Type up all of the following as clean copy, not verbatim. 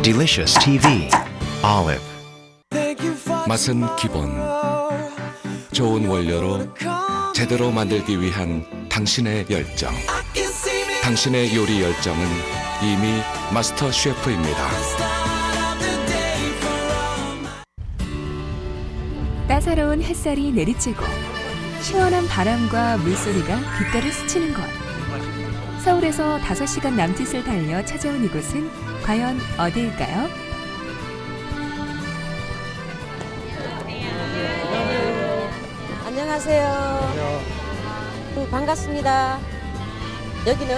Delicious TV. Olive. 맛은 기본. 좋은 원료로 제대로 만들기 위한 당신의 열정. 당신의 요리 열정은 이미 마스터 셰프입니다. 따사로운 햇살이 내리쬐고 시원한 바람과 물소리가 귓가를 스치는 곳. 서울에서 5시간 남짓을 달려 찾아온 이곳은 과연 어디일까요? 안녕하세요. 반갑습니다. 여기는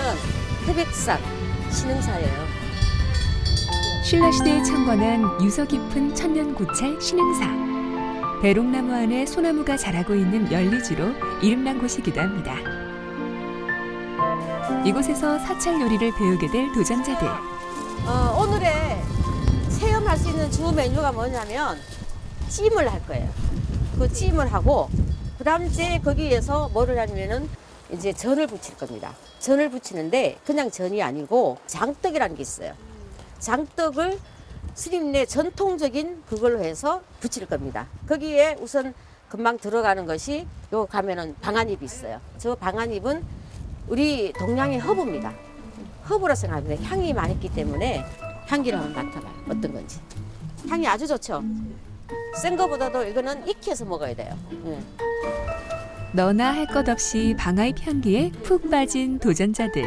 태백산 신흥사예요. 신라시대에 창건한 유서 깊은 천년 고찰 신흥사. 배롱나무 안에 소나무가 자라고 있는 연리지로 이름난 곳이기도 합니다. 이곳에서 사찰 요리를 배우게 될 도전자들. 오늘의 체험할 수 있는 주 메뉴가 뭐냐면 찜을 할 거예요. 그 찜을 하고 그 다음 이제 거기에서 뭐를 하냐면은 이제 전을 부칠 겁니다. 전을 부치는데 그냥 전이 아니고 장떡이라는 게 있어요. 장떡을 스님네 전통적인 그걸로 해서 부칠 겁니다. 거기에 우선 금방 들어가는 것이 요 가면은 방아잎이 있어요. 저 방아잎은 우리 동양의 허브입니다. 허브라 생각합니다. 향이 많이 있기 때문에 향기를 한번 맡아봐요. 어떤 건지. 향이 아주 좋죠. 센 거보다도 이거는 익혀서 먹어야 돼요. 너나 할 것 없이 방아잎 향기에 푹 빠진 도전자들.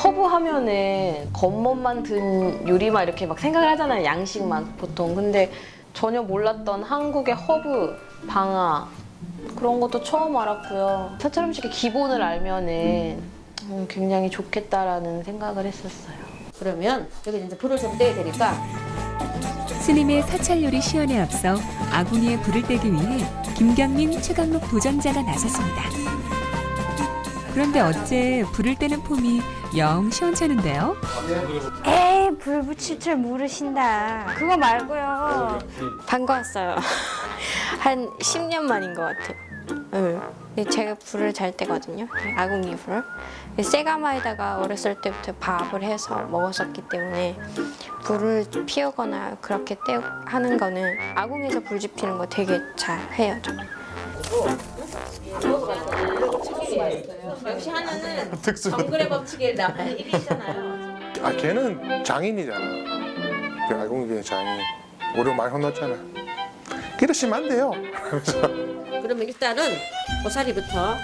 허브 하면은 겉멋만 든 요리만 이렇게 막 생각을 하잖아요. 양식만 보통. 근데 전혀 몰랐던 한국의 허브, 방아 그런 것도 처음 알았고요. 사찰 음식의 기본을 알면은 굉장히 좋겠다라는 생각을 했었어요. 그러면 여기 이제 불을 좀 떼야 되니까 스님의 사찰 요리 시연에 앞서 아궁이에 불을 떼기 위해 김경민, 최강록 도전자가 나섰습니다. 그런데 어째 불을 떼는 폼이 영 시원찮은데요? 에이, 불 붙일 줄 모르신다. 그거 말고요. 반가웠어요. 한 10년 만인 것 같아요. 제가 불을 잘 때거든요. 아궁이 불을. 쇠가마에다가 어렸을 때부터 밥을 해서 먹었었기 때문에 불을 피우거나 그렇게 하는 거는 아궁이에서 불 지피는 거 되게 잘 해요. 저는. 역시 하나는 정글의 법칙에 나가야 일이잖아요. 아, 걔는 장인이잖아. 그 알공기 장인. 우리 많이 혼났잖아. 그러시면 안 돼요. 그러면 일단은 고사리부터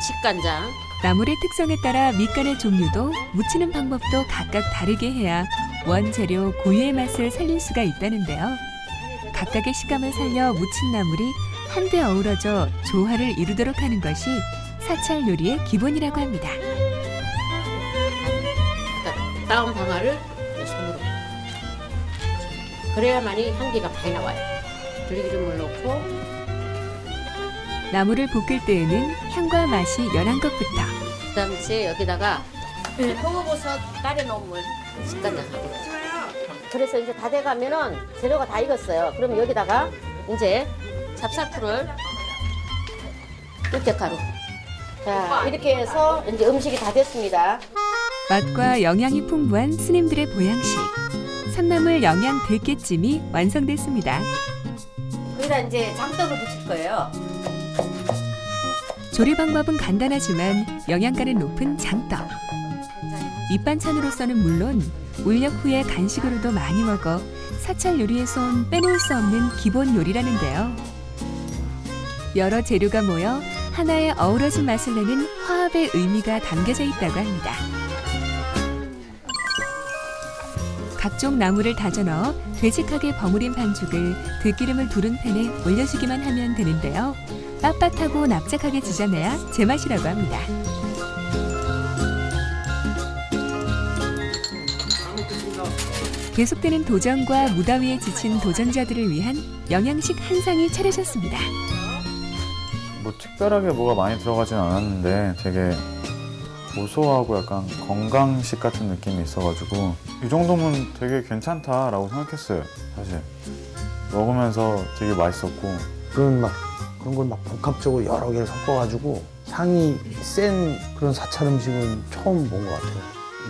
직간장. 나물의 특성에 따라 밑간의 종류도 무치는 방법도 각각 다르게 해야 원재료 고유의 맛을 살릴 수가 있다는데요. 각각의 식감을 살려 무친 나물이 한데 어우러져 조화를 이루도록 하는 것이 사찰 요리의 기본이라고 합니다. 다음 방아를 손으로. 그래야만이 향기가 많이 나와요. 들기름을 넣고 나물을 볶을 때에는 향과 맛이 연한 것부터 그다음에 이제 여기다가 표고버섯 따려놓은 물 직간장하고. 그래서 이제 다 돼가면은 재료가 다 익었어요. 그럼 여기다가 이제 찹쌀풀을 육개가루. 자, 이렇게 해서 이제 음식이 다 됐습니다. 맛과 영양이 풍부한 스님들의 보양식. 산나물 영양 들깨찜이 완성됐습니다. 여기다 이제 장떡을 부칠 거예요. 조리 방법은 간단하지만 영양가는 높은 장떡. 밑반찬으로서는 물론 울력 후에 간식으로도 많이 먹어 사찰 요리에선 빼놓을 수 없는 기본 요리라는데요. 여러 재료가 모여 하나의 어우러진 맛을 내는 화합의 의미가 담겨져 있다고 합니다. 각종 나물을 다져 넣어 되직하게 버무린 반죽을 들기름을 두른 팬에 올려주기만 하면 되는데요. 빳빳하고 납작하게 지져내야 제맛이라고 합니다. 계속되는 도전과 무더위에 지친 도전자들을 위한 영양식 한 상이 차려졌습니다. 뭐 특별하게 뭐가 많이 들어가진 않았는데 되게 고소하고 약간 건강식 같은 느낌이 있어가지고 이 정도면 되게 괜찮다라고 생각했어요. 사실 먹으면서 되게 맛있었고 그런 걸 막 복합적으로 여러 개를 섞어가지고 향이 센 그런 사찰 음식은 처음 본 것 같아요.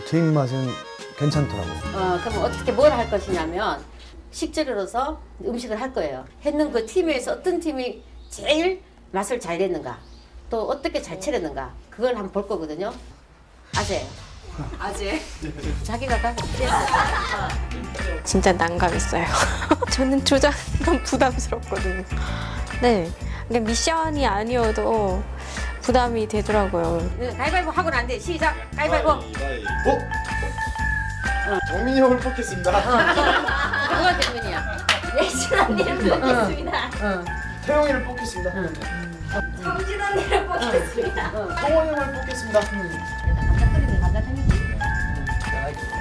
제 입맛엔 괜찮더라고요. 그럼 어떻게 뭘 할 것이냐면 식재료로서 음식을 할 거예요. 했는 그 팀에서 어떤 팀이 제일 맛을 잘 냈는가, 또 어떻게 잘 차렸는가, 그걸 한번 볼 거거든요. 아재. 자기가 가서 진짜 난감했어요. 저는 조장관 부담스럽거든요. 네, 그러니까 미션이 아니어도 부담이 되더라고요. 가위바위보 하고 난 뒤에 시작. 가위바위보. 정민이 형을 뽑겠습니다. 누가 대문이야? 예진 언니를 뽑겠습니다. 태용이를 뽑겠습니다. 성진 언니를 뽑겠습니다. 성원 형을 뽑겠습니다.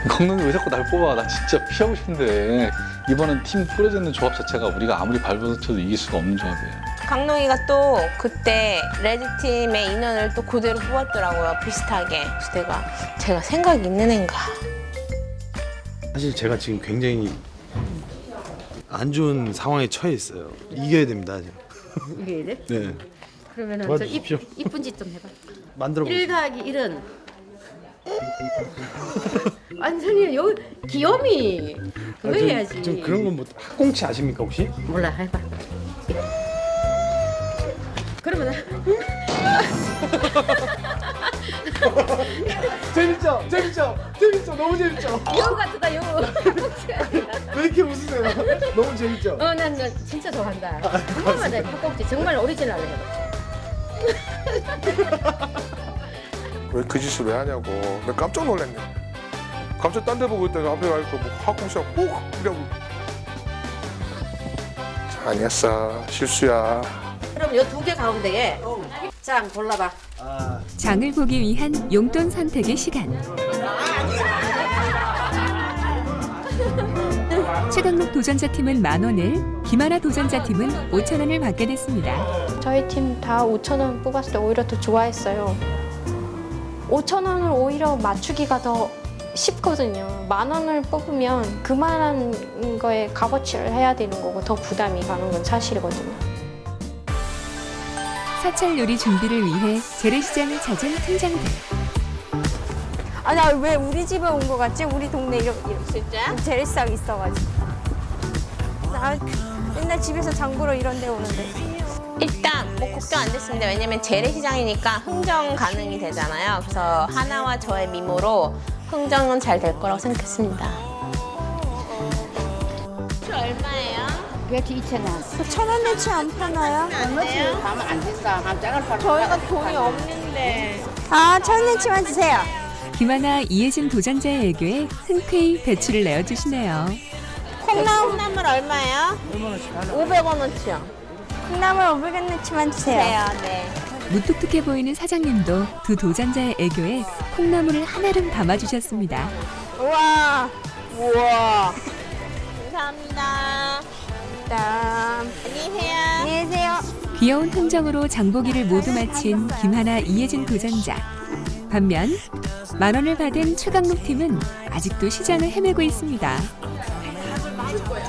강릉이 왜 자꾸 날 뽑아? 나 진짜 피하고 싶은데 이번엔 팀 꾸려져 있는 조합 자체가 우리가 아무리 발버둥쳐도 이길 수가 없는 조합이에요. 강릉이가 또 그때 레드팀의 인원을 또 그대로 뽑았더라고요. 비슷하게. 그래서 제가 생각이 있는 애인가. 사실 제가 지금 굉장히 안 좋은 상황에 처해 있어요. 이겨야 됩니다. 지금. 이게 돼? 네. 그러면은 도와주십시오. 이쁜 짓 좀 해봐. 만들어 1 보세요. 더하기 1은 완전히 요 귀요미 그거 해야지. 좀 그런 건 뭐 학공치 아십니까 혹시? 몰라, 해봐. 그러면 재밌죠? 너무 재밌죠? 여우 같다, 여우. 왜 이렇게 웃으세요? 너무 재밌죠? 난 진짜 좋아한다. 한 번만 더 팍꼭지 정말 오리지널로 해봐. 왜 그 짓을 왜 하냐고. 나 깜짝 놀랐네. 갑자기 딴 데 보고 있다가 앞에 가니까 뭐 학공시가 꼭 이러고. 아니었어. 실수야. 그럼 요 2개 가운데에 장 골라봐. 장을 보기 위한 용돈 선택의 시간. 최강록 도전자팀은 10,000원을, 김하나 도전자팀은 5,000원을 받게 됐습니다. 저희 팀 다 5,000원 뽑았을 때 오히려 더 좋아했어요. 5,000원을 오히려 맞추기가 더 쉽거든요. 10,000원을 뽑으면 그만한 거에 값어치를 해야 되는 거고 더 부담이 가는 건 사실이거든요. 사찰 요리 준비를 위해 재래시장을 찾은 팀장들. 아, 나 왜 우리 집에 온 거 같지? 우리 동네 이렇게 진짜? 재래시장 있어가지고. 나 맨날 집에서 장 보러 이런 데 오는데. 일단 뭐 걱정 안 됐습니다. 왜냐면 재래시장이니까 흥정 가능이 되잖아요. 그래서 하나와 저의 미모로 흥정은 잘 될 거라고 생각했습니다. 얼마예요? 1,000원어치 안 파나요? 저희가 돈이 없는데. 아, 1,000원어치만 주세요. 김하나, 이혜진 도전자의 애교에 흔쾌히 배추를 내어주시네요. 콩나물 얼마예요? 500원어치요. 콩나물 500원어치만 주세요. 네. 무뚝뚝해 보이는 사장님도 두 도전자의 애교에 콩나물을 한아름 담아주셨습니다. 우와. 감사합니다. 안녕히 계세요. 안녕히 계세요. 귀여운 흥정으로 장보기를 모두 마친 김하나, 이혜진 도전자. 반면 10,000원을 받은 최강록 팀은 아직도 시장을 헤매고 있습니다.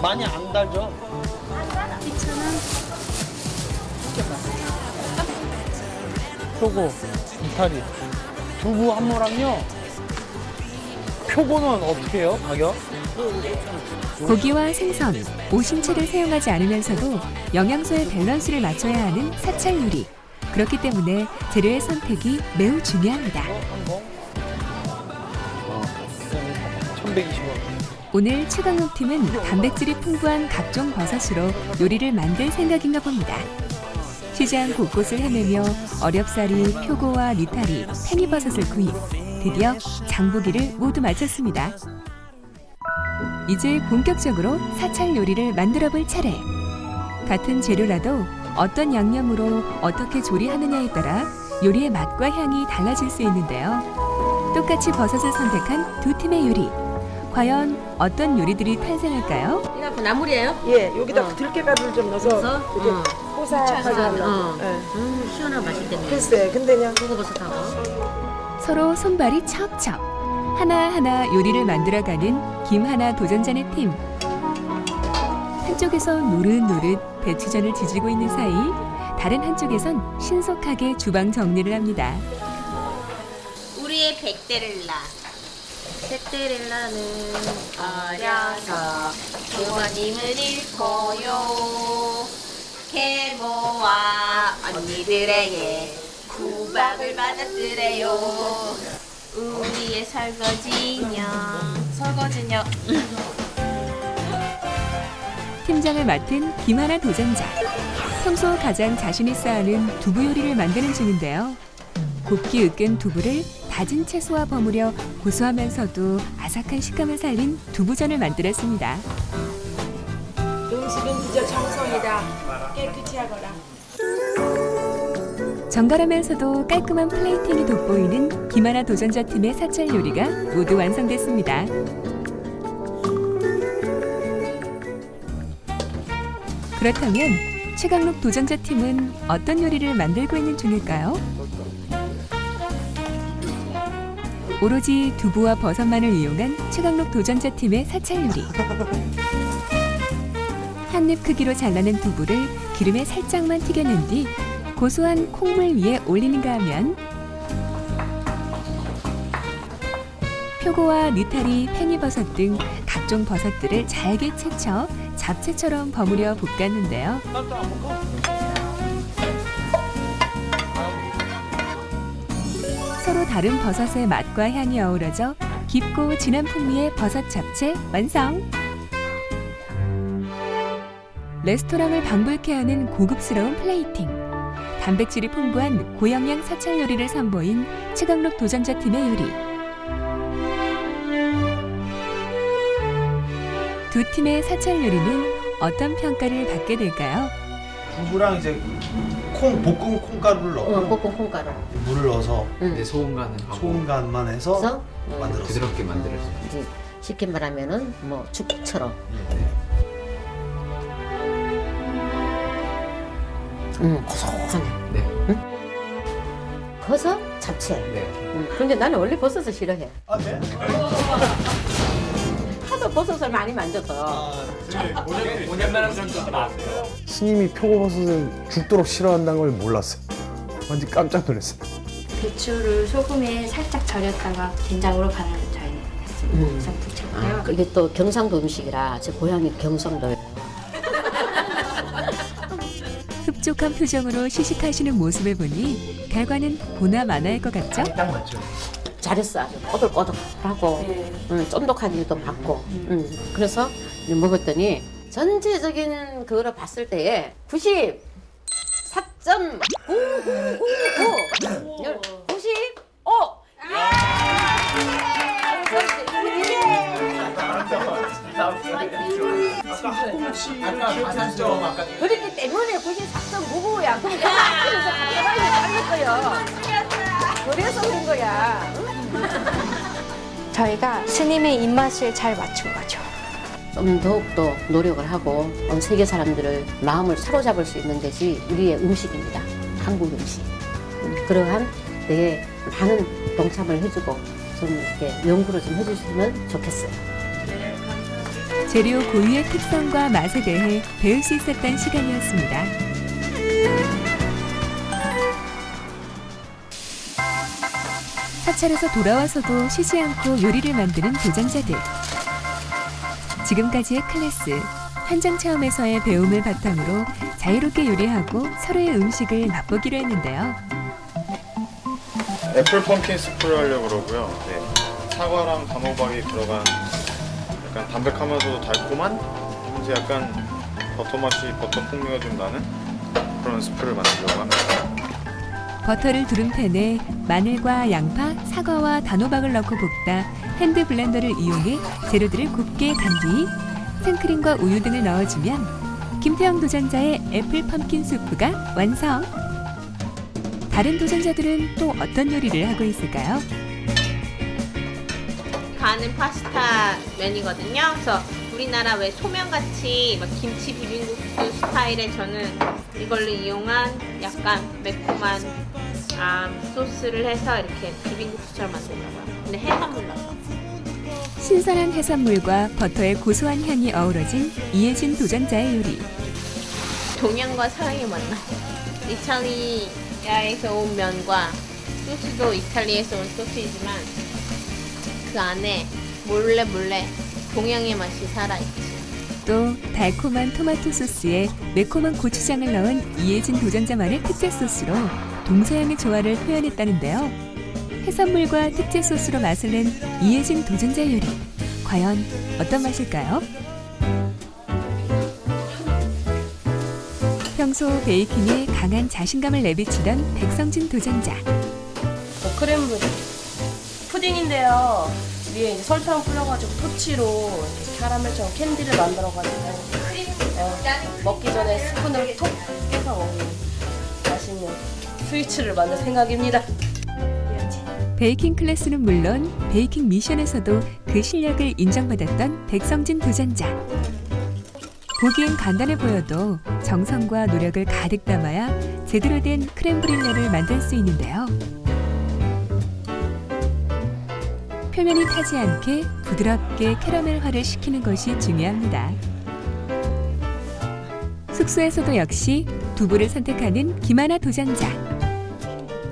많이 안 달죠? 표고, 이탈리, 두부 한 모랑요. 표고는 어떻게 해요? 가격? 고기와 생선, 오신채를 사용하지 않으면서도 영양소의 밸런스를 맞춰야 하는 사찰 요리. 그렇기 때문에 재료의 선택이 매우 중요합니다. 1,120원. 오늘 최강록 팀은 단백질이 풍부한 각종 버섯으로 요리를 만들 생각인가 봅니다. 시장 곳곳을 헤매며 어렵사리, 표고와 니타리, 팽이버섯을 구입. 드디어 장보기를 모두 마쳤습니다. 이제 본격적으로 사찰 요리를 만들어 볼 차례. 같은 재료라도 어떤 양념으로 어떻게 조리하느냐에 따라 요리의 맛과 향이 달라질 수 있는데요. 똑같이 버섯을 선택한 두 팀의 요리. 과연 어떤 요리들이 탄생할까요? 이거 나물이에요? 예, 여기다 들깨가루를 좀 넣어서 이렇게 뽀삭하게 하려고. 시원하고 맛있겠네. 글쎄, 근데 그냥 표고버섯하고. 서로 손발이 척척. 하나하나 요리를 만들어가는 김하나 도전자네 팀. 한쪽에서 노릇노릇 배추전을 지지고 있는 사이 다른 한쪽에선 신속하게 주방 정리를 합니다. 우리의 백대를 나. 세트릴라는 어려서 부모님을 잃고요. 계모와 언니들에게 구박을 받았더래요. 우리의 설거지요. 팀장을 맡은 김하나 도전자. 평소 가장 자신 있어 하는 두부 요리를 만드는 중인데요. 곱게 으깬 두부를 다진 채소와 버무려 고소하면서도 아삭한 식감을 살린 두부전을 만들었습니다. 음식은 그저 정성이다. 깨끗이 하거라. 정갈하면서도 깔끔한 플레이팅이 돋보이는 김하나 도전자 팀의 사찰 요리가 모두 완성됐습니다. 그렇다면 최강록 도전자 팀은 어떤 요리를 만들고 있는 중일까요? 오로지 두부와 버섯만을 이용한 최강록 도전자 팀의 사찰 요리. 한입 크기로 잘라낸 두부를 기름에 살짝만 튀겨낸 뒤 고소한 콩물 위에 올리는가 하면 표고와 느타리, 팽이버섯 등 각종 버섯들을 잘게 채쳐 잡채처럼 버무려 볶았는데요. 서로 다른 버섯의 맛과 향이 어우러져 깊고 진한 풍미의 버섯 잡채 완성! 레스토랑을 방불케 하는 고급스러운 플레이팅. 단백질이 풍부한 고영양 사찰 요리를 선보인 최강록 도전자 팀의 요리. 두 팀의 사찰 요리는 어떤 평가를 받게 될까요? 두부랑 이제 볶은 콩가루를 넣고 볶은 콩가루. 물을 넣어서 소금간만 해서 만들었어요. 부드럽게 만들었어요. 이제 쉽게 말하면은 뭐 죽처럼. 고소하네. 네. 응? 버섯 잡채. 네. 근데 나는 원래 버섯을 싫어해. 아, 네? 하도 버섯을 많이 만져서. 스님이 표고버섯을 죽도록 싫어한다는 걸 몰랐어요. 완전 깜짝 놀랐어요. 배추를 소금에 살짝 절였다가 된장으로 간을 잘 했습니다. 붙였고요. 이게 또 경상도 음식이라 제 고향이 경상도예요. 흡족한 표정으로 시식하시는 모습을 보니 결과는 보나 마나일 것 같죠? 딱 맞죠. 잘했어. 아주 꼬들꼬들하고 쫀득하기도 받고. 그래서 먹었더니 전체적인 그거를 봤을 때에 94.9999 95! 그렇기 때문에 94.99야. 그럼 내가 아끼면서 대박이 잘릴 거야. 그래서 그런 거야. 저희가 스님의 입맛을 잘 맞춘 거죠. 좀 더욱더 노력을 하고 세계 사람들을 마음을 사로잡을 수 있는 것이 우리의 음식입니다. 한국 음식. 그러한 내 많은 동참을 해주고 좀 이렇게 연구를 좀 해주시면 좋겠어요. 재료 고유의 특성과 맛에 대해 배울 수 있었던 시간이었습니다. 사찰에서 돌아와서도 쉬지 않고 요리를 만드는 도전자들. 지금까지의 클래스, 현장 체험에서의 배움을 바탕으로 자유롭게 요리하고 서로의 음식을 맛보기로 했는데요. 애플 펌킨 스프를 하려고 그러고요. 사과랑 단호박이 들어간 약간 담백하면서도 달콤한 이제 약간 버터 맛이 버터 풍미가 좀 나는 그런 스프를 만들려고 합니다. 버터를 두른 팬에 마늘과 양파, 사과와 단호박을 넣고 볶다 핸드 블렌더를 이용해 재료들을 곱게 간 뒤 생크림과 우유 등을 넣어주면 김태형 도전자의 애플 펌킨 수프가 완성! 다른 도전자들은 또 어떤 요리를 하고 있을까요? 가는 파스타 면이거든요. 그래서 우리나라 왜 소면같이 막 김치 비빔국수 스타일의 저는 이걸로 이용한 약간 매콤한 소스를 해서 이렇게 비빔국수처럼 만들려고요. 근데 해산물 넣어서. 신선한 해산물과 버터의 고소한 향이 어우러진 이혜진 도전자의 요리. 동양과 서양의 만남. 이탈리아에서 온 면과 소스도 이탈리아에서 온 소스이지만 그 그 안에 몰래 동양의 맛이 살아있지. 또 달콤한 토마토 소스에 매콤한 고추장을 넣은 이혜진 도전자만의 특제 소스로 동서양의 조화를 표현했다는데요. 해산물과 특제 소스로 맛을 낸 이혜진 도전자 요리. 과연 어떤 맛일까요? 평소 베이킹에 강한 자신감을 내비치던 백성진 도전자. 크렘브리 푸딩인데요. 위에 이제 설탕 뿌려가지고 토치로 이렇게 캐러멜처럼 캔디를 만들어가지고 먹기 전에 스푼을 톡 깨서 먹는 맛있는 스위치를 만들 생각입니다. 베이킹 클래스는 물론 베이킹 미션에서도 그 실력을 인정받았던 백성진 도전자. 보기엔 간단해 보여도 정성과 노력을 가득 담아야 제대로 된 크렘브릴레를 만들 수 있는데요. 표면이 타지 않게 부드럽게 캐러멜화를 시키는 것이 중요합니다. 숙소에서도 역시 두부를 선택하는 김하나 도전자.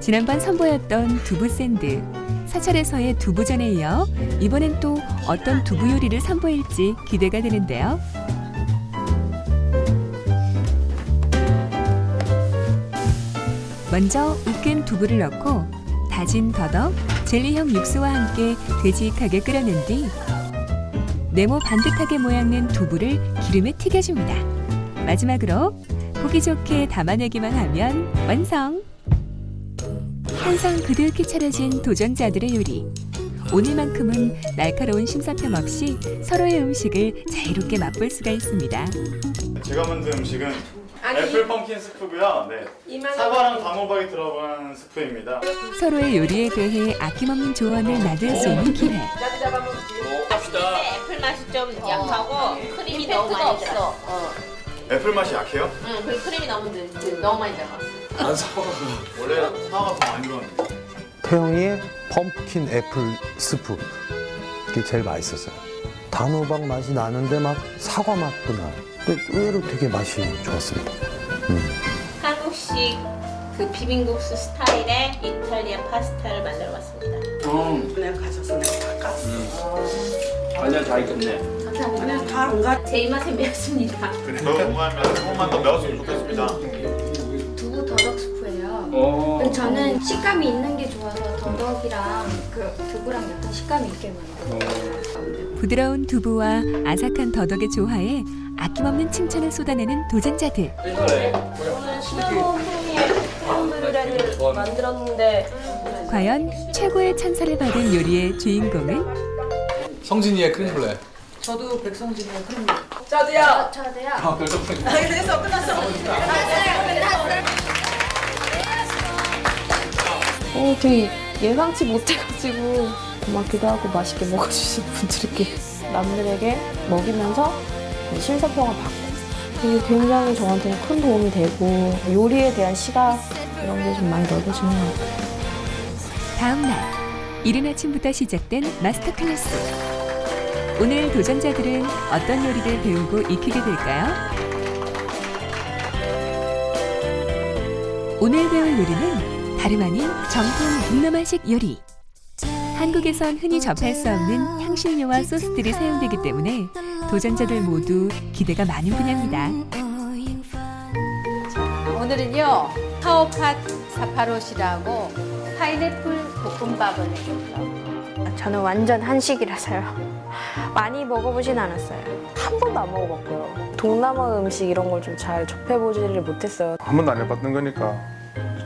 지난번 선보였던 두부 샌드, 사찰에서의 두부전에 이어 이번엔 또 어떤 두부 요리를 선보일지 기대가 되는데요. 먼저 으깬 두부를 넣고 다진 더덕, 젤리형 육수와 함께 되직하게 끓여낸 뒤 네모 반듯하게 모양낸 두부를 기름에 튀겨줍니다. 마지막으로 보기 좋게 담아내기만 하면 완성! 항상 그득히 차려진 도전자들의 요리. 오늘만큼은 날카로운 심사평 없이 서로의 음식을 자유롭게 맛볼 수가 있습니다. 제가 만든 음식은 애플 펌킨 스프고요. 네. 사과랑 단호박이 들어간 스프입니다. 서로의 요리에 대해 아낌없는 조언을 나눌 수 있는 기회. 근데 애플 맛이 좀 약하고 크림이 너무 많이 들어. 애플 맛이 약해요? 응, 그 크림이 너무 많이 들어갔어. 난 사과가 원래 사과가 더 많이 들어갔는데. 태영이의 펌킨 애플 스프 그게 제일 맛있었어요. 단호박 맛이 나는데 막 사과 맛도 나요. 근데 의외로 되게 맛이 좋았습니다. 한국식 그 비빔국수 스타일의 이탈리아 파스타를 만들어봤습니다. 내가 가져서 내가 다 깠어. 관련 다 익었네. 감사합니다. 다 안 가. 제 입맛에 매웠습니다. 그래, 조금만 더 매웠으면 좋겠습니다. 두부 더덕 스프예요. 저는 식감이 있는 게 좋아서 더덕이랑 그 두부랑 약간 식감이 있게 만들어요. 부드러운 두부와 아삭한 더덕의 조화에 아낌없는 칭찬을 쏟아내는 도전자들. 오늘 시나몬 풍미의 크렘브리레를 만들었는데 과연 최고의 찬사를 받은 요리의 주인공은? 성진이의 크림블레. 저도 백성진이의 크림블레. 저도요. 저도요. 별점이. 됐어 끝났어. 되게 예상치 못해가지고 고맙기도 하고 맛있게 먹어주신 분들께 남들에게 먹이면서 심사평을 받고 되게 굉장히 저한테는 큰 도움이 되고 요리에 대한 시각 이런 게 좀 많이 넓어지는 것 같아요. 다음 날 이른 아침부터 시작된 마스터 클래스. 오늘 도전자들은 어떤 요리를 배우고 익히게 될까요? 오늘 배울 요리는 다름 아닌 정통 동남아식 요리. 한국에선 흔히 접할 수 없는 향신료와 소스들이 사용되기 때문에 도전자들 모두 기대가 많은 분야입니다. 오늘은요 카오팟 사파롯이라고 파인애플 볶음밥을 해줬어요. 저는 완전 한식이라서요. 많이 먹어보진 않았어요. 한 번도 안 먹어봤고요. 동남아 음식 이런 걸 좀 잘 접해보지를 못했어요. 한 번도 안 해봤던 거니까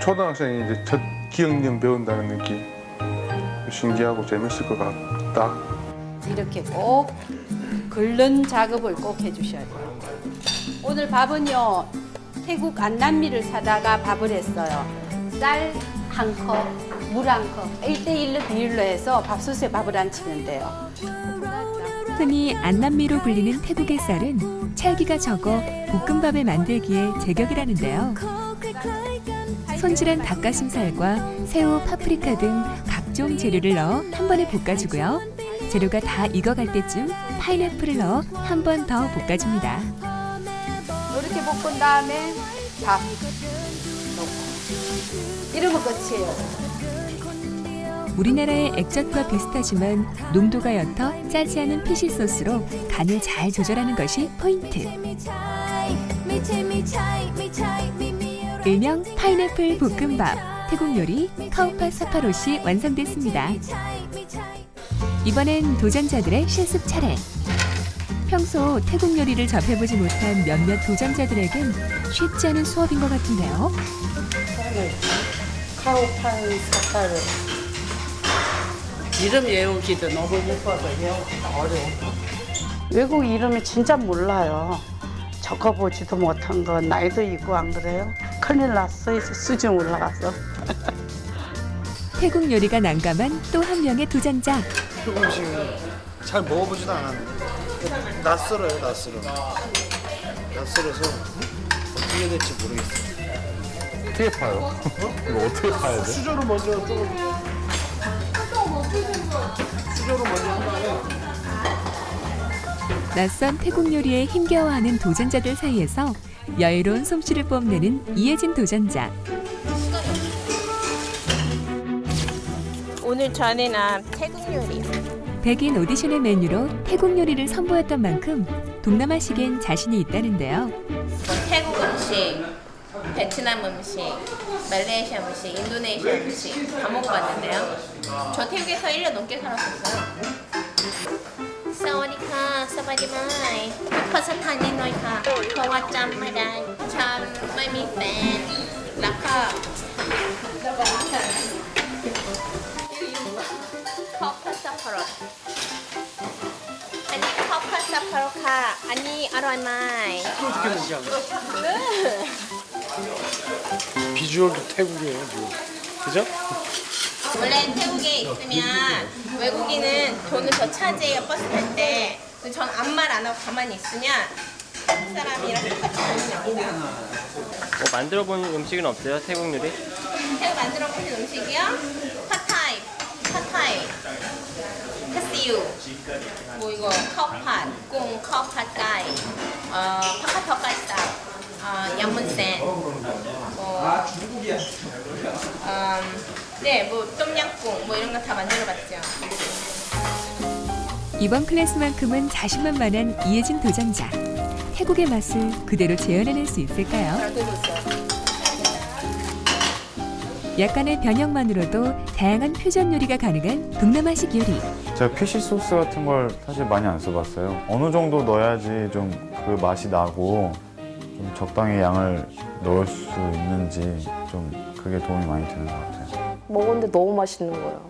초등학생이 이제 첫 기억력 배운다는 느낌 신기하고 재밌을 것 같다. 이렇게 꼭 긁는 작업을 꼭 해주셔야 돼요. 오늘 밥은요 태국 안남미를 사다가 밥을 했어요. 쌀 한 컵, 물 한 컵, 1대1로 비율로 해서 밥솥에 밥을 안 치면 돼요. 흔히 안남미로 불리는 태국의 쌀은 찰기가 적어 볶음밥을 만들기에 제격이라는데요. 손질한 닭가슴살과 새우, 파프리카 등 각종 재료를 넣어 한 번에 볶아주고요. 재료가 다 익어갈 때쯤 파인애플을 넣어 한 번 더 볶아줍니다. 이렇게 볶은 다음에 밥 넣고 이러면 끝이에요. 우리나라의 액젓과 비슷하지만 농도가 옅어 짜지 않은 피시 소스로 간을 잘 조절하는 것이 포인트. 일명 파인애플 볶음밥, 태국 요리 카오팟 사파롯이 완성됐습니다. 이번엔 도전자들의 실습 차례. 평소 태국 요리를 접해보지 못한 몇몇 도전자들에겐 쉽지 않은 수업인 것 같은데요. 카오팟 사파롯. 이름 외우기도 너무 무서워서 외우기가 어려워. 외국 이름이 진짜 몰라요. 적어보지도 못한 거 나이도 있고 안 그래요? 큰일 났어. 수준 올라가서. 태국 요리가 난감한 또 한 명의 도전자. 태국 음식은 잘 먹어보지도 않았는데 낯설어요, 낯설어. 낯설어서 어떻게 해야 될지 모르겠어요. 어떻게 파요? 이거 어떻게 파야 돼? 수저로 먼저 좀 수저로 먼저 한 다음에 낯선 태국 요리에 힘겨워하는 도전자들 사이에서 여유로운 솜씨를 뽐내는 이혜진 도전자. 오늘 저는 태국 요리. 백인 오디션의 메뉴로 태국 요리를 선보였던 만큼 동남아식엔 자신이 있다는데요. 태국 음식, 베트남 음식, 말레이시아 음식, 인도네시아 음식 다 먹어봤는데요. 저 태국에서 1년 넘게 살았었어요. 사와디카, 사바디마이. ภาษาไทยนิดหน่อยค่ะเพราะว่าจำไม่ได้ฉันไม่มีแฟนแล้วก็ข้าวผัดสับปะรดอันนี้ข้าวผัดสับปะรดค่ะอันนี้อร่อยไหม 비주얼도 태국이에요, 지금. 그죠? 원래 태국에 있으면 외국인은 돈을 더 차지해요. 버스 탈 때. 전 아무 말 안 하고 가만히 있으면 한국 사람이랑 똑같이 보이면 만들어 본 음식은 없어요? 태국 요리? 태국 만들어 보신 음식이요? 팟타이, 카시유, 뭐 이거 카오팟, 꽁, 카오팟 가이, 파카터가이사, 야문센, 네, 뭐 똠양꿍, 뭐 이런 거 다 만들어봤죠. 이번 클래스만큼은 자신만만한 이혜진 도전자. 태국의 맛을 그대로 재현해낼 수 있을까요? 약간의 변형만으로도 다양한 퓨전 요리가 가능한 동남아식 요리. 제가 피시 소스 같은 걸 사실 많이 안 써봤어요. 어느 정도 넣어야지 좀 그 맛이 나고 좀 적당히 양을 넣을 수 있는지 좀 그게 도움이 많이 되는 것 같아요. 먹었는데 너무 맛있는 거예요.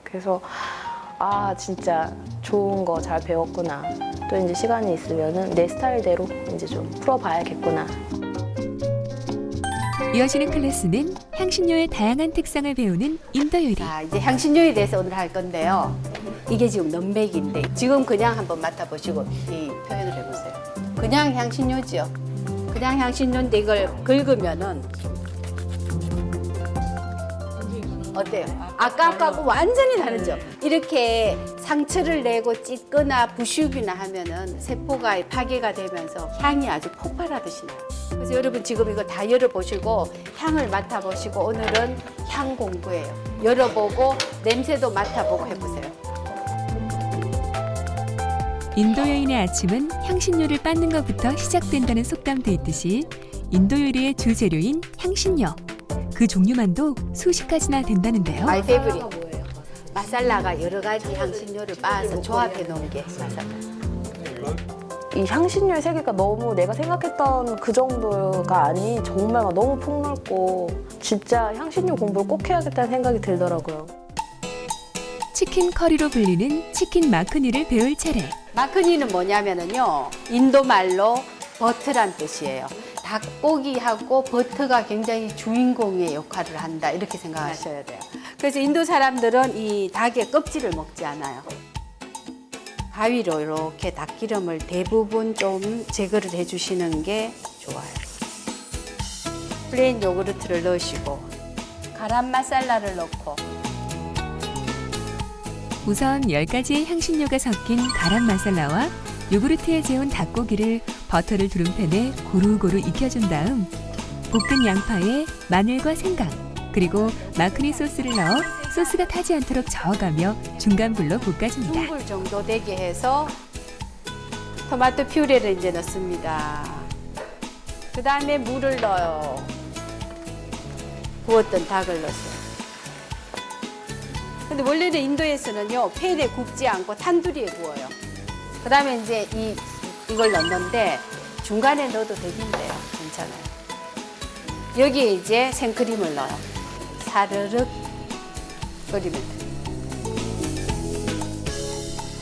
그래서 아 진짜 좋은 거 잘 배웠구나. 또 이제 시간이 있으면은 내 스타일대로 이제 좀 풀어봐야겠구나. 이어지는 클래스는 향신료의 다양한 특성을 배우는 인도 요리. 자, 이제 향신료에 대해서 오늘 할 건데요. 이게 지금 넘백인데 지금 그냥 한번 맡아보시고 이 표현을 해보세요. 그냥 향신료죠. 그냥 향신료인데 이걸 긁으면은 어때요? 아까하고 완전히 다르죠? 이렇게 상처를 내고 찢거나 부식이나 하면은 세포가 파괴가 되면서 향이 아주 폭발하듯이 나요. 그래서 여러분 지금 이거 다 열어보시고 향을 맡아보시고 오늘은 향 공부예요. 열어보고 냄새도 맡아보고 해보세요. 인도 여인의 아침은 향신료를 빻는 것부터 시작된다는 속담도 있듯이 인도 요리의 주재료인 향신료. 그 종류만도 수십 가지나 된다는데요. 마이 페이보릿. 마살라가 여러 가지 향신료를 빻아서 조합해 놓은 게 마살라. 이 향신료의 세계가 너무 내가 생각했던 그 정도가 아닌 정말 너무 폭넓고 진짜 향신료 공부를 꼭 해야겠다는 생각이 들더라고요. 치킨 커리로 불리는 치킨 마크니를 배울 차례. 마크니는 뭐냐면요. 인도 말로 버터란 뜻이에요. 닭고기하고 버터가 굉장히 주인공의 역할을 한다 이렇게 생각하셔야 돼요. 그래서 인도 사람들은 이 닭의 껍질을 먹지 않아요. 가위로 이렇게 닭기름을 대부분 좀 제거를 해주시는 게 좋아요. 플레인 요구르트를 넣으시고 가람 마살라를 넣고 우선 10가지의 향신료가 섞인 가람 마살라와 요구르트에 재운 닭고기를 버터를 두른 팬에 고루고루 익혀준 다음 볶은 양파에 마늘과 생강 그리고 마크니 소스를 넣어 소스가 타지 않도록 저어가며 중간 불로 볶아줍니다. 중불 정도 되게 해서 토마토 퓨레를 이제 넣습니다. 그 다음에 물을 넣어요. 구웠던 닭을 넣었어요. 근데 원래는 인도에서는요, 팬에 굽지 않고 탄두리에 구워요. 그 다음에 이제 이걸 넣는데 중간에 넣어도 되긴데요. 괜찮아요. 여기에 이제 생크림을 넣어요. 사르륵 끓이면 돼요.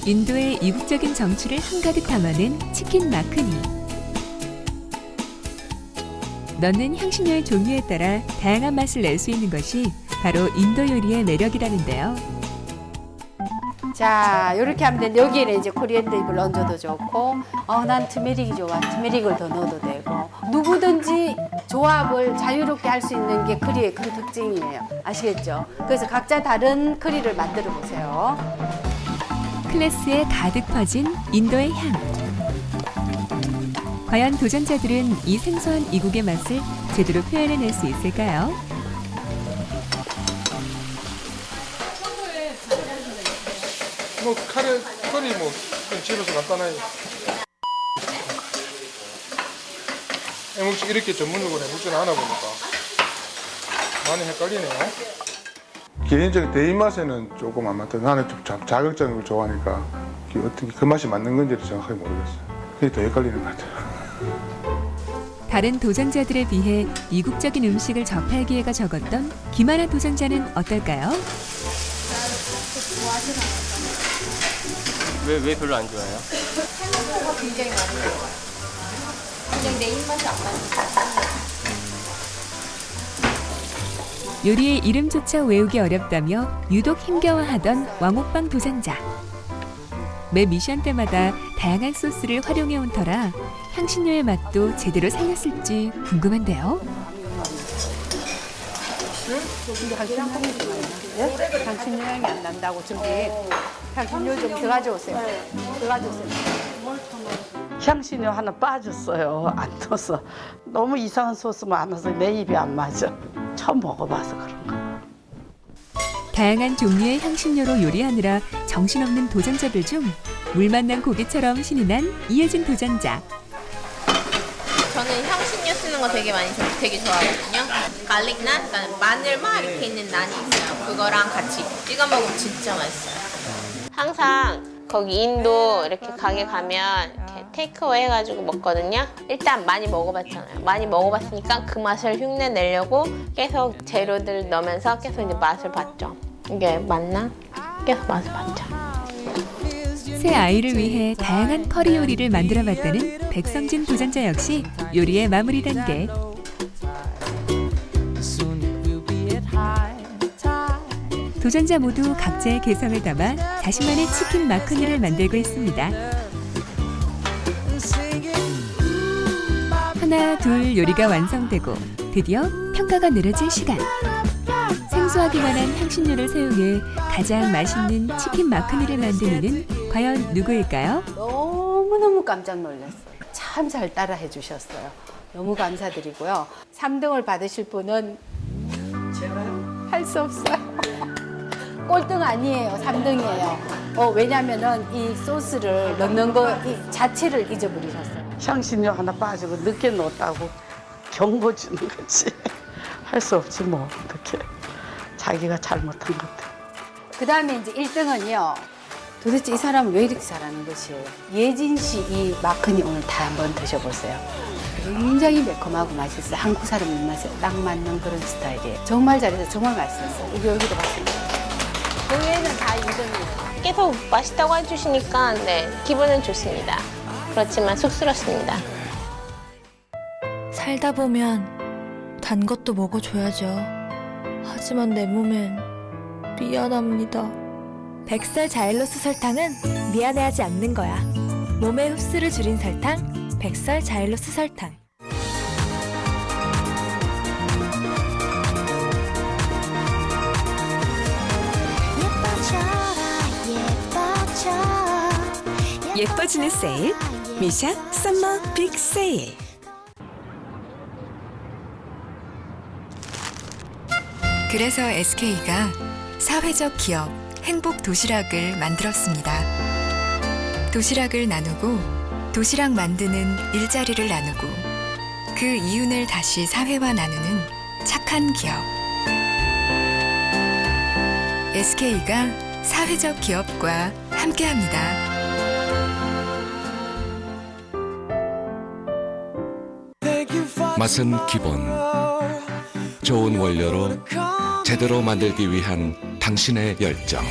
인도의 이국적인 정취를 한가득 담아낸 치킨 마크니. 넣는 향신료의 종류에 따라 다양한 맛을 낼 수 있는 것이 바로 인도 요리의 매력이라는데요. 자, 이렇게 하면 되는데 여기에는 이제 코리앤더 잎을 얹어도 좋고, 난 트메릭이 좋아. 트메릭을 더 넣어도 되고, 누구든지 조합을 자유롭게 할 수 있는 게 커리의 큰 특징이에요. 아시겠죠? 그래서 각자 다른 커리를 만들어 보세요. 클래스에 가득 퍼진 인도의 향. 과연 도전자들은 이 생소한 이국의 맛을 제대로 표현해낼 수 있을까요? 뭐 커리 뭐 그냥 집에서 간단하게. 혹시 이렇게 전문적으로 해보지는 않아 보니까 많이 헷갈리네요. 개인적인 내 입맛에는 조금 안 맞다. 나는 좀 자극적인 걸 좋아하니까 어떻게 그 맛이 맞는 건지를 정확하게 모르겠어요. 그게 더 헷갈리는 것 같아요. 다른 도전자들에 비해 이국적인 음식을 접할 기회가 적었던 김하나 도전자는 어떨까요? 왜 별로 안 좋아해요? 향신료가 굉장히 많아요. 그냥 내 입맛이 안 맞는 요리의 이름조차 외우기 어렵다며 유독 힘겨워하던 왕옥방 도전자. 매 미션 때마다 다양한 소스를 활용해온 터라 향신료의 맛도 제대로 살렸을지 궁금한데요. 향신료 향이 안 난다고 준비. 향신료 좀 더 가져오세요. 더 가져오세요. 향신료 하나 빠졌어요. 안 넣어서. 너무 이상한 소스 많아서 내 입에 안 맞아. 처음 먹어봐서 그런가. 다양한 종류의 향신료로 요리하느라 정신없는 도전자들 중 물 만난 고기처럼 신이 난 이혜진 도전자. 저는 향신료 쓰는 거 되게 좋아하거든요. 갈릭난, 그러니까 마늘만 이렇게 있는 난이 있어요. 그거랑 같이 찍어 먹으면 진짜 맛있어요. 항상 거기 인도 이렇게 가게 가면 이렇게 테이크어웨이 해가지고 먹거든요. 일단 많이 먹어봤잖아요. 많이 먹어봤으니까 그 맛을 흉내 내려고 계속 재료들 넣으면서 계속 이제 맛을 봤죠. 이게 맞나? 계속 맛을 봤죠. 새 아이를 위해 다양한 커리 요리를 만들어봤다는 백성진 도전자 역시 요리의 마무리 단계. 도전자 모두 각자의 개성을 담아 자신만의 치킨 마크니를 만들고 있습니다. 하나 둘 요리가 완성되고 드디어 평가가 내려질 시간. 생소하기만 한 향신료를 사용해 가장 맛있는 치킨 마크니를 만드는 이는 과연 누구일까요? 너무너무 깜짝 놀랐어요. 참 잘 따라해 주셨어요. 너무 감사드리고요. 3등을 받으실 분은 제가요? 할 수 없어요. 꼴등 아니에요. 3등이에요. 왜냐면은 이 소스를 넣는 거 자체를 잊어버리셨어요. 향신료 하나 빠지고 늦게 넣었다고 경고 주는 거지. 할 수 없지 뭐 어떻게. 자기가 잘못한 것 같아. 그 다음에 이제 1등은요. 도대체 이 사람은 왜 이렇게 잘하는 것이에요? 예진 씨 이 마크니 오늘 다 한번 드셔보세요. 굉장히 매콤하고 맛있어요. 한국 사람 입맛에 딱 맞는 그런 스타일이에요. 정말 잘해서 정말 맛있었어요. 여기도 맛있습니다. 그 외에는 다 2등이에요. 계속 맛있다고 해주시니까 네, 기분은 좋습니다. 그렇지만 쑥스럽습니다. 살다 보면 단 것도 먹어줘야죠. 하지만 내 몸엔 미안합니다. 백설 자일로스 설탕은 미안해하지 않는 거야. 몸의 흡수를 줄인 설탕, 백설 자일로스 설탕. 예뻐지는 세일, 미샤 썸머 빅 세일. 그래서 SK가 사회적 기업 행복 도시락을 만들었습니다. 도시락을 나누고 도시락 만드는 일자리를 나누고 그 이윤을 다시 사회와 나누는 착한 기업. SK가 사회적 기업과 함께합니다. 맛은 기본. 좋은 원료로 제대로 만들기 위한 당신의 열정.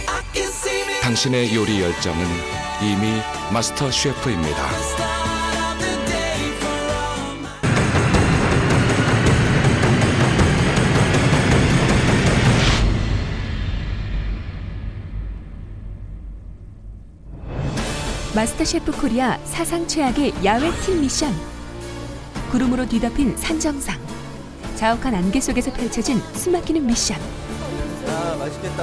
당신의 요리 열정은 이미 마스터 셰프입니다. 마스터셰프 코리아 사상 최악의 야외 팀 미션. 구름으로 뒤덮인 산정상. 자욱한 안개 속에서 펼쳐진 숨막히는 미션. 아, 맛있겠다.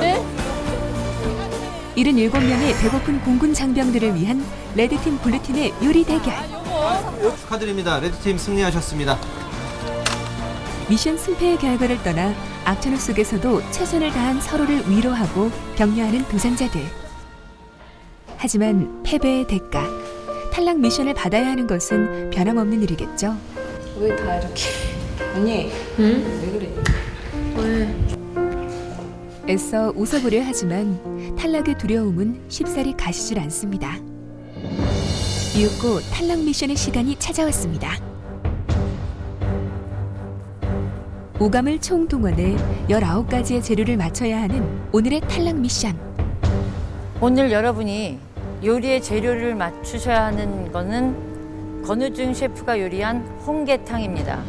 77명의 배고픈 공군 장병들을 위한 레드팀 블루팀의 요리 대결. 축하드립니다. 레드팀 승리하셨습니다. 미션 승패의 결과를 떠나 악천후 속에서도 최선을 다한 서로를 위로하고 격려하는 도전자들. 하지만 패배의 대가, 탈락 미션을 받아야 하는 것은 변함없는 일이겠죠. 왜 다 이렇게? 언니, 왜 그래? 왜? 애써 웃어보려 하지만 탈락의 두려움은 쉽사리 가시질 않습니다. 이윽고 탈락 미션의 시간이 찾아왔습니다. 오감을 총동원해 19가지의 재료를 맞춰야 하는 오늘의 탈락 미션. 오늘 여러분이 요리의 재료를 맞추셔야 하는 거는 권우중 셰프가 요리한 홍게탕입니다.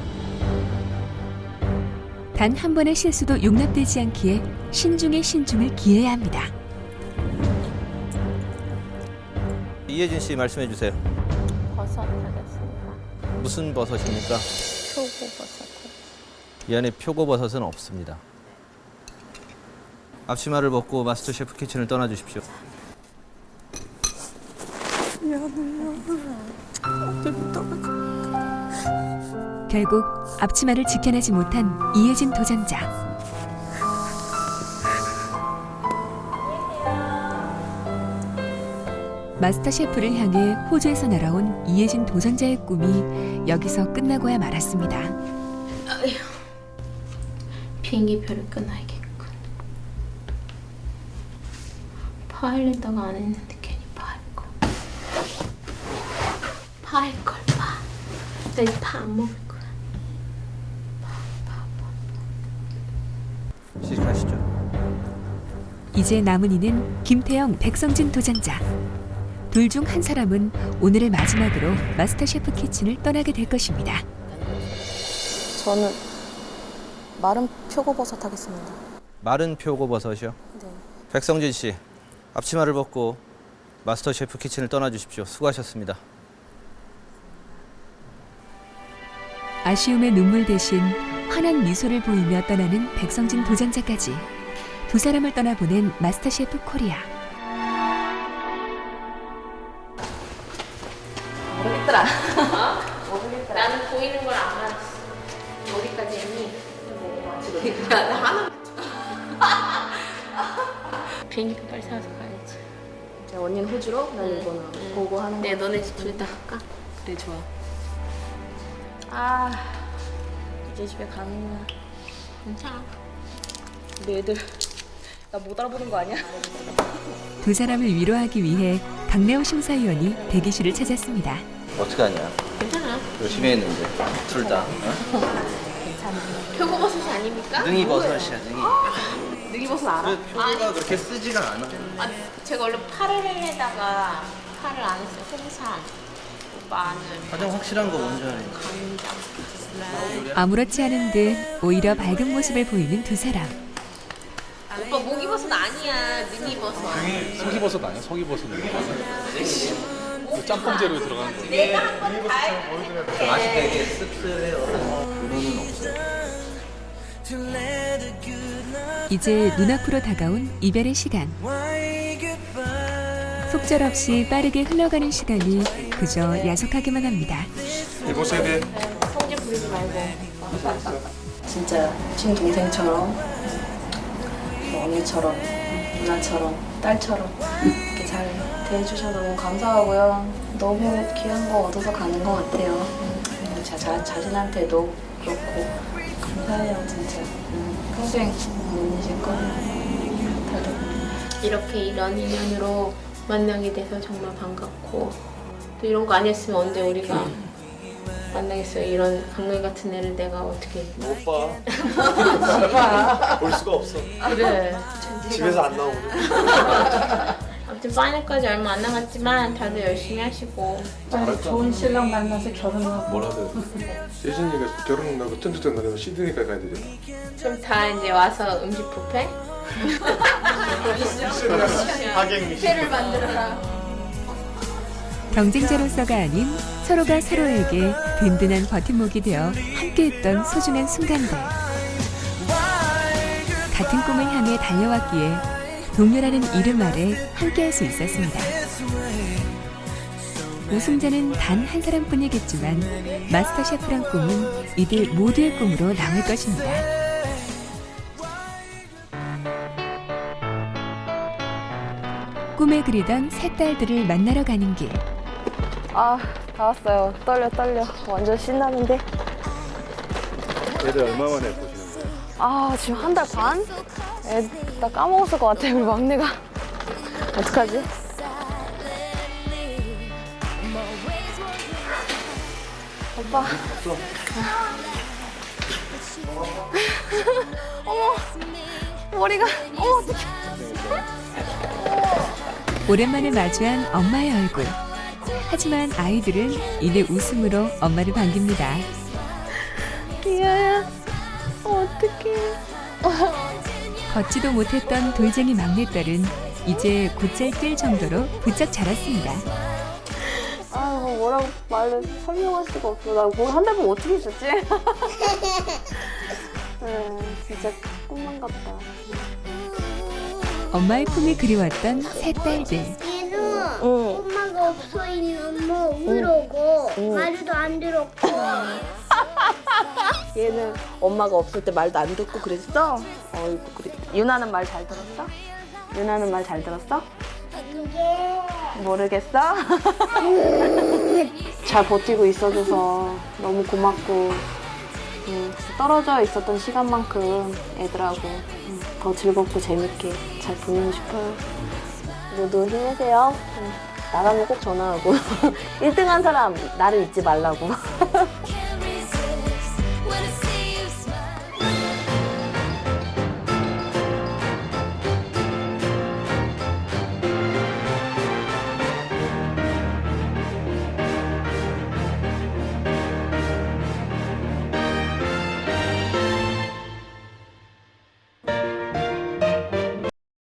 단 한 번의 실수도 용납되지 않기에 신중에 신중을 기해야 합니다. 이혜진 씨 말씀해 주세요. 버섯 하겠습니다. 무슨 버섯입니까? 표고버섯. 이 안에 표고버섯은 없습니다. 앞치마를 벗고 마스터 셰프 키친을 떠나 주십시오. 결국 앞치마를 지켜내지 못한 이혜진 도전자. 마스터 셰프를 향해 호주에서 날아온 이혜진 도전자의 꿈이 여기서 끝나고야 말았습니다. 아휴, 비행기표를 끊어야겠군. 파일랜다가 안 했는데 괜히 파할걸. 파할걸 파. 나 이제 파 안 먹을 거야. 시작하시죠. 이제 남은 이는 김태영, 백성진 도전자. 둘 중 한 사람은 오늘의 마지막으로 마스터 셰프 키친을 떠나게 될 것입니다. 저는 마른 표고버섯 하겠습니다. 마른 표고버섯이요? 네. 백성진 씨, 앞치마를 벗고 마스터 셰프 키친을 떠나 주십시오. 수고하셨습니다. 아쉬움의 눈물 대신 환한 미소를 보이며 떠나는 백성진 도전자까지 두 사람을 떠나보낸 마스터 셰프 코리아. 모르겠더라. 어? 모르겠더라. 나는 보이는 걸 안 맞았어. 어디까지 했니? 야, 나 하나 비행기표 빨리 사서 가야지. 이제 언니는 호주로, 난 일본으로 보고 하는 거. 네, 너네 집 둘 다 할까? 그래, 좋아. 아, 이제 집에 가는구나. 괜찮아. 우리 애들 나 못 알아보는 거 아니야? 두 사람을 위로하기 위해 강래호 심사위원이 대기실을 찾았습니다. 어떡하냐? 괜찮아. 열심히 했는데 둘 다. 괜찮아. 표고버섯이 아닙니까? 능이버섯이야, 능이. 능이버섯 알아? 표고가 그렇게 쓰지가 않아. 아, 제가 원래 파를 해다가 파를 안 했어요. 생산, 마늘. 가장 확실한 거 먼저 해. 간장. 아무렇지 않은 듯 오히려 밝은 모습을 보이는 두 사람. 오빠 목이버섯 아니야. 능이버섯. 석이버섯 아니야? 석이버섯 짬뽕 재료에 들어가는 거. 내가 한 건 다 했는데. 맛이 되게 씁쓸해요. 그거는 없어. 이제 눈앞으로 다가온 이별의 시간. 속절없이 빠르게 흘러가는 시간이 그저 야속하기만 합니다. 이곳에 성질 부리지 말고. 진짜 친동생처럼 언니처럼, 누나처럼, 딸처럼 이렇게 잘 대해주셔서 너무 감사하고요. 너무 귀한 거 얻어서 가는 것 같아요. 자신한테도 그렇고 감사해요 진짜. 평생 못 잊을 거예요. 다들. 이렇게 이런 인연으로 만나게 돼서 정말 반갑고 또 이런 거 아니었으면 언제 우리가 만나겠어요. 이런 강릉 같은 애를 내가 어떻게 못 봐. 볼 수가 없어. 그래. 집에서 안 나오고. 아무튼 파이널까지 얼마 안 남았지만 다들 열심히 하시고 좋은 신랑 만나서 결혼하고. 뭐라도 예진이가 결혼한다고 뜬득뜬득하면 시드니까 가야 되죠. 그럼 다 이제 와서 음식 뷔페? 뷔페를 만들어라. 경쟁자로서가 아닌 서로가 서로에게 든든한 버팀목이 되어 함께했던 소중한 순간들. 같은 꿈을 향해 달려왔기에 동료라는 이름 아래 함께할 수 있었습니다. 우승자는 단 한 사람뿐이겠지만 마스터 셰프란 꿈은 이들 모두의 꿈으로 남을 것입니다. 꿈에 그리던 새 딸들을 만나러 가는 길. 아, 다 왔어요. 떨려. 완전 신나는데. 애들 얼마 만에 보시는 거예요? 아, 지금 한 달 반? 나 까먹었을 것 같아, 우리 막내가. 어떡하지? 오빠. 어머, 머리가. 어머, 어떡해. 오랜만에 마주한 엄마의 얼굴. 하지만 아이들은 이내 웃음으로 엄마를 반깁니다. 미아야, 어떡해. 걷지도 못했던 돌쟁이 막내딸은 이제 곧잘 뛸 정도로 부쩍 자랐습니다. 아유, 뭐라고 말로 설명할 수가 없어. 나 뭘 한 달 반 어떻게 있었지? 진짜 꿈만 같다. 엄마의 품이 그리웠던 새 딸들. 얘는 엄마가 없어 있는 뭐 울고 말도 안 들었고. 얘는 엄마가 없을 때 말도 안 듣고 그랬어? 어이구, 그래. 유나는 말 잘 들었어? 유나는 말 잘 들었어? 모르겠어? 잘 버티고 있어줘서 너무 고맙고 떨어져 있었던 시간만큼 애들하고 더 즐겁고 재밌게 잘 보내고 싶어요. 모두 힘내세요. 나가면 꼭 전화하고 1등한 사람 나를 잊지 말라고.